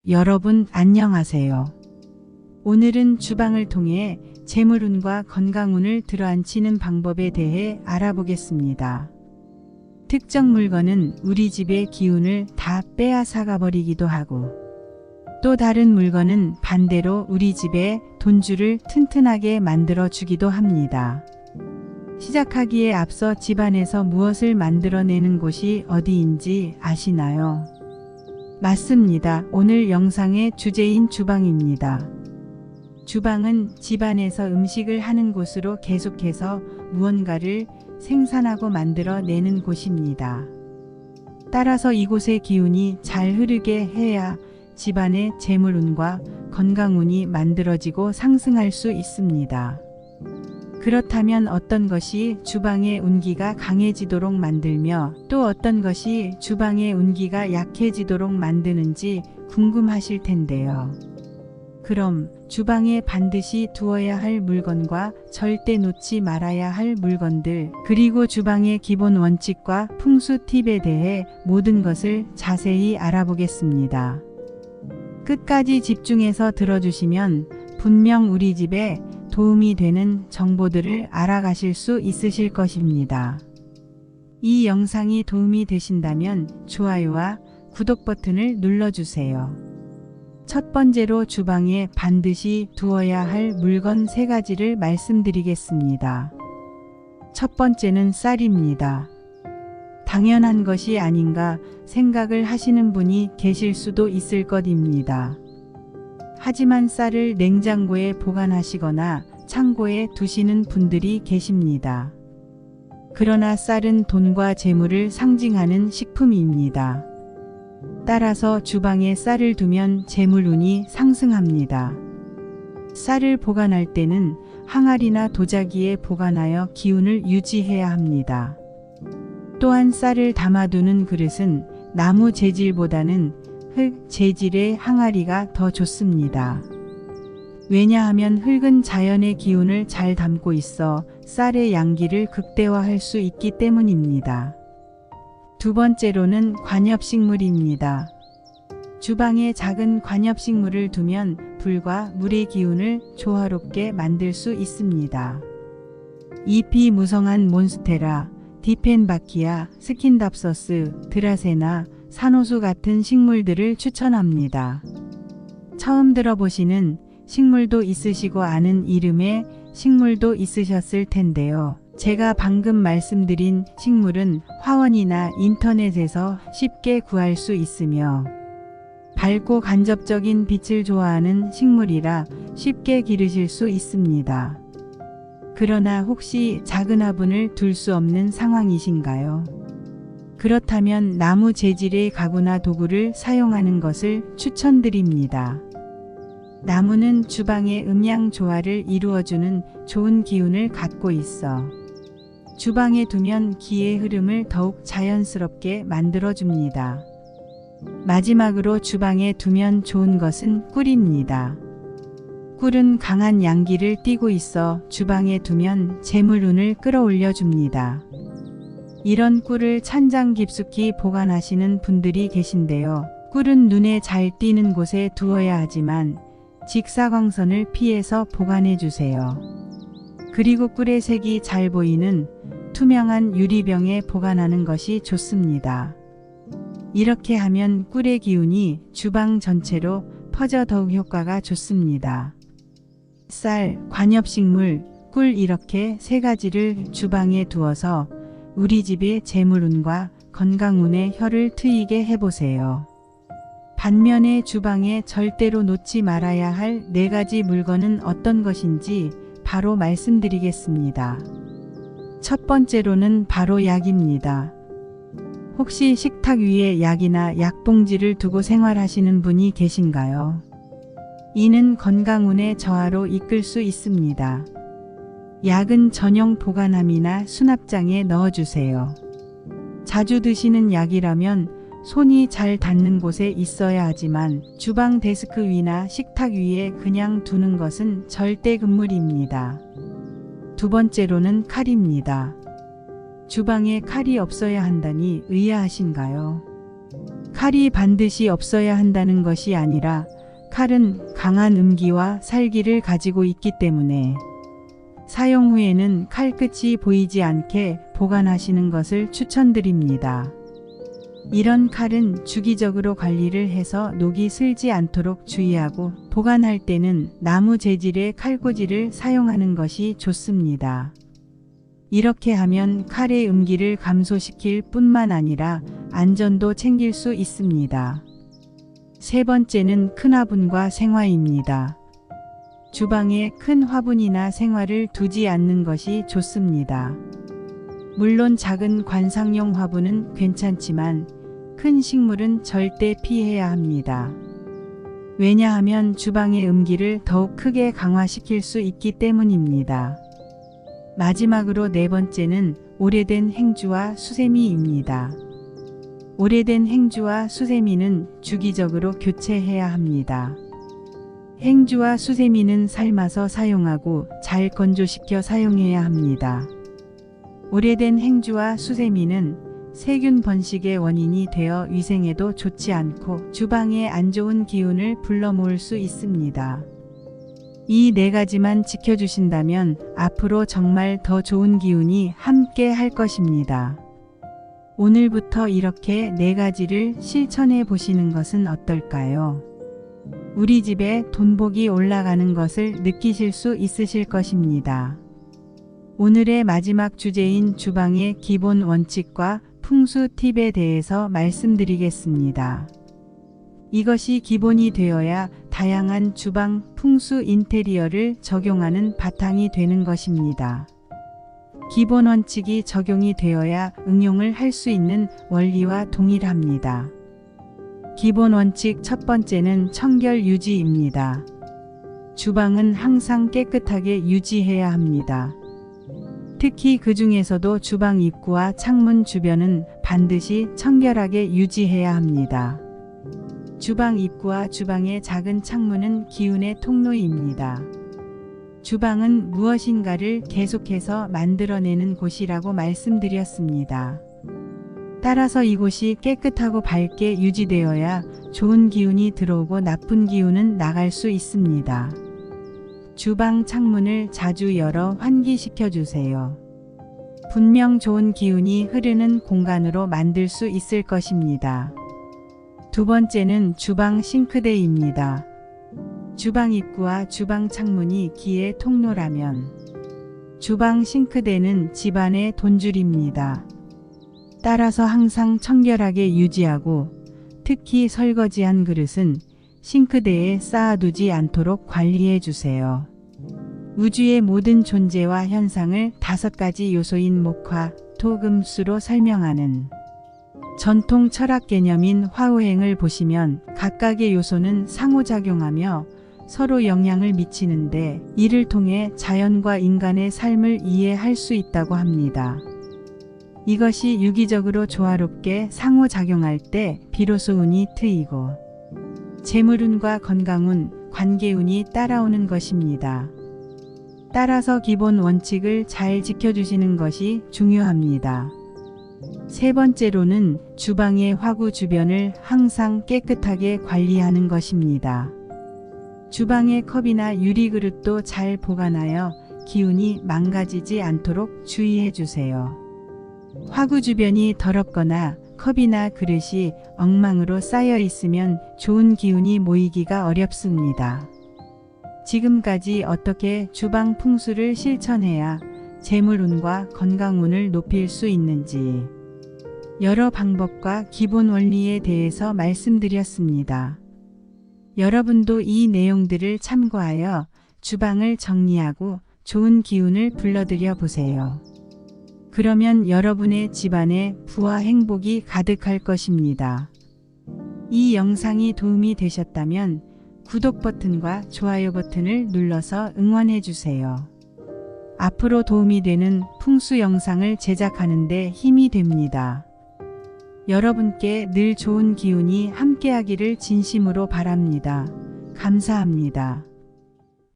여러분 안녕하세요. 오늘은 주방을 통해 재물운과 건강운을 들어앉히는 방법에 대해 알아보겠습니다. 특정 물건은 우리 집의 기운을 다 빼앗아가 버리기도 하고, 또 다른 물건은 반대로 우리 집의 돈줄을 튼튼하게 만들어 주기도 합니다. 시작하기에 앞서 집안에서 무엇을 만들어내는 곳이 어디인지 아시나요? 맞습니다. 오늘 영상의 주제인 주방입니다. 주방은 집안에서 음식을 하는 곳으로 계속해서 무언가를 생산하고 만들어내는 곳입니다. 따라서 이곳의 기운이 잘 흐르게 해야 집안의 재물운과 건강운이 만들어지고 상승할 수 있습니다. 그렇다면 어떤 것이 주방의 운기가 강해지도록 만들며 또 어떤 것이 주방의 운기가 약해지도록 만드는지 궁금하실 텐데요. 그럼 주방에 반드시 두어야 할 물건과 절대 놓지 말아야 할 물건들, 그리고 주방의 기본 원칙과 풍수 팁에 대해 모든 것을 자세히 알아보겠습니다. 끝까지 집중해서 들어주시면 분명 우리 집에 도움이 되는 정보들을 알아가실 수 있으실 것입니다. 이 영상이 도움이 되신다면 좋아요와 구독 버튼을 눌러주세요. 첫 번째로 주방에 반드시 두어야 할 물건 3가지를 말씀드리겠습니다. 첫 번째는 쌀입니다. 당연한 것이 아닌가 생각을 하시는 분이 계실 수도 있을 것입니다. 하지만 쌀을 냉장고에 보관하시거나 창고에 두시는 분들이 계십니다. 그러나 쌀은 돈과 재물을 상징하는 식품입니다. 따라서 주방에 쌀을 두면 재물운이 상승합니다. 쌀을 보관할 때는 항아리나 도자기에 보관하여 기운을 유지해야 합니다. 또한 쌀을 담아두는 그릇은 나무 재질보다는 흙 재질의 항아리가 더 좋습니다. 왜냐하면 흙은 자연의 기운을 잘 담고 있어 쌀의 양기를 극대화할 수 있기 때문입니다. 두 번째로는 관엽식물입니다. 주방에 작은 관엽식물을 두면 불과 물의 기운을 조화롭게 만들 수 있습니다. 잎이 무성한 몬스테라, 디펜바키아, 스킨답서스, 드라세나, 산호수 같은 식물들을 추천합니다. 처음 들어보시는 식물도 있으시고 아는 이름의 식물도 있으셨을 텐데요. 제가 방금 말씀드린 식물은 화원이나 인터넷에서 쉽게 구할 수 있으며 밝고 간접적인 빛을 좋아하는 식물이라 쉽게 기르실 수 있습니다. 그러나 혹시 작은 화분을 둘 수 없는 상황이신가요? 그렇다면 나무 재질의 가구나 도구를 사용하는 것을 추천드립니다. 나무는 주방의 음양 조화를 이루어주는 좋은 기운을 갖고 있어 주방에 두면 기의 흐름을 더욱 자연스럽게 만들어줍니다. 마지막으로 주방에 두면 좋은 것은 꿀입니다. 꿀은 강한 양기를 띠고 있어 주방에 두면 재물운을 끌어올려 줍니다. 이런 꿀을 찬장 깊숙이 보관하시는 분들이 계신데요. 꿀은 눈에 잘 띄는 곳에 두어야 하지만 직사광선을 피해서 보관해 주세요. 그리고 꿀의 색이 잘 보이는 투명한 유리병에 보관하는 것이 좋습니다. 이렇게 하면 꿀의 기운이 주방 전체로 퍼져 더욱 효과가 좋습니다. 쌀, 관엽식물, 꿀 이렇게 3가지를 주방에 두어서 우리 집의 재물운과 건강운의 혀를 트이게 해보세요. 반면에 주방에 절대로 놓지 말아야 할 4가지 물건은 어떤 것인지 바로 말씀드리겠습니다. 첫 번째로는 바로 약입니다. 혹시 식탁 위에 약이나 약봉지를 두고 생활하시는 분이 계신가요? 이는 건강운의 저하로 이끌 수 있습니다. 약은 전용 보관함이나 수납장에 넣어주세요. 자주 드시는 약이라면 손이 잘 닿는 곳에 있어야 하지만 주방 데스크 위나 식탁 위에 그냥 두는 것은 절대 금물입니다. 두 번째로는 칼입니다. 주방에 칼이 없어야 한다니 의아하신가요? 칼이 반드시 없어야 한다는 것이 아니라 칼은 강한 음기와 살기를 가지고 있기 때문에 사용 후에는 칼끝이 보이지 않게 보관하시는 것을 추천드립니다. 이런 칼은 주기적으로 관리를 해서 녹이 슬지 않도록 주의하고 보관할 때는 나무 재질의 칼꽂이를 사용하는 것이 좋습니다. 이렇게 하면 칼의 음기를 감소시킬 뿐만 아니라 안전도 챙길 수 있습니다. 세 번째는 큰 화분과 생화입니다. 주방에 큰 화분이나 생화를 두지 않는 것이 좋습니다. 물론 작은 관상용 화분은 괜찮지만 큰 식물은 절대 피해야 합니다. 왜냐하면 주방의 음기를 더욱 크게 강화시킬 수 있기 때문입니다. 마지막으로 네 번째는 오래된 행주와 수세미입니다. 오래된 행주와 수세미는 주기적으로 교체해야 합니다. 행주와 수세미는 삶아서 사용하고 잘 건조시켜 사용해야 합니다. 오래된 행주와 수세미는 세균 번식의 원인이 되어 위생에도 좋지 않고 주방에 안 좋은 기운을 불러 모을 수 있습니다. 이 네 가지만 지켜주신다면 앞으로 정말 더 좋은 기운이 함께 할 것입니다. 오늘부터 이렇게 네 가지를 실천해 보시는 것은 어떨까요? 우리 집에 돈복이 올라가는 것을 느끼실 수 있으실 것입니다. 오늘의 마지막 주제인 주방의 기본 원칙과 풍수 팁에 대해서 말씀드리겠습니다. 이것이 기본이 되어야 다양한 주방 풍수 인테리어를 적용하는 바탕이 되는 것입니다. 기본 원칙이 적용이 되어야 응용을 할 수 있는 원리와 동일합니다. 기본 원칙 첫 번째는 청결 유지입니다. 주방은 항상 깨끗하게 유지해야 합니다. 특히 그 중에서도 주방 입구와 창문 주변은 반드시 청결하게 유지해야 합니다. 주방 입구와 주방의 작은 창문은 기운의 통로입니다. 주방은 무엇인가를 계속해서 만들어내는 곳이라고 말씀드렸습니다. 따라서 이곳이 깨끗하고 밝게 유지되어야 좋은 기운이 들어오고 나쁜 기운은 나갈 수 있습니다. 주방 창문을 자주 열어 환기시켜 주세요. 분명 좋은 기운이 흐르는 공간으로 만들 수 있을 것입니다. 두 번째는 주방 싱크대입니다. 주방 입구와 주방 창문이 기의 통로라면 주방 싱크대는 집안의 돈줄입니다. 따라서 항상 청결하게 유지하고 특히 설거지한 그릇은 싱크대에 쌓아두지 않도록 관리해 주세요. 우주의 모든 존재와 현상을 5가지 요소인 목화, 토, 금수로 설명하는 전통 철학 개념인 화우행을 보시면 각각의 요소는 상호작용하며 서로 영향을 미치는데 이를 통해 자연과 인간의 삶을 이해할 수 있다고 합니다. 이것이 유기적으로 조화롭게 상호작용할 때 비로소 운이 트이고 재물운과 건강운, 관계운이 따라오는 것입니다. 따라서 기본 원칙을 잘 지켜주시는 것이 중요합니다. 세 번째로는 주방의 화구 주변을 항상 깨끗하게 관리하는 것입니다. 주방의 컵이나 유리그릇도 잘 보관하여 기운이 망가지지 않도록 주의해 주세요. 화구 주변이 더럽거나 컵이나 그릇이 엉망으로 쌓여 있으면 좋은 기운이 모이기가 어렵습니다. 지금까지 어떻게 주방 풍수를 실천해야 재물운과 건강운을 높일 수 있는지 여러 방법과 기본 원리에 대해서 말씀드렸습니다. 여러분도 이 내용들을 참고하여 주방을 정리하고 좋은 기운을 불러들여 보세요. 그러면 여러분의 집안에 부와 행복이 가득할 것입니다. 이 영상이 도움이 되셨다면 구독 버튼과 좋아요 버튼을 눌러서 응원해 주세요. 앞으로 도움이 되는 풍수 영상을 제작하는 데 힘이 됩니다. 여러분께 늘 좋은 기운이 함께하기를 진심으로 바랍니다. 감사합니다.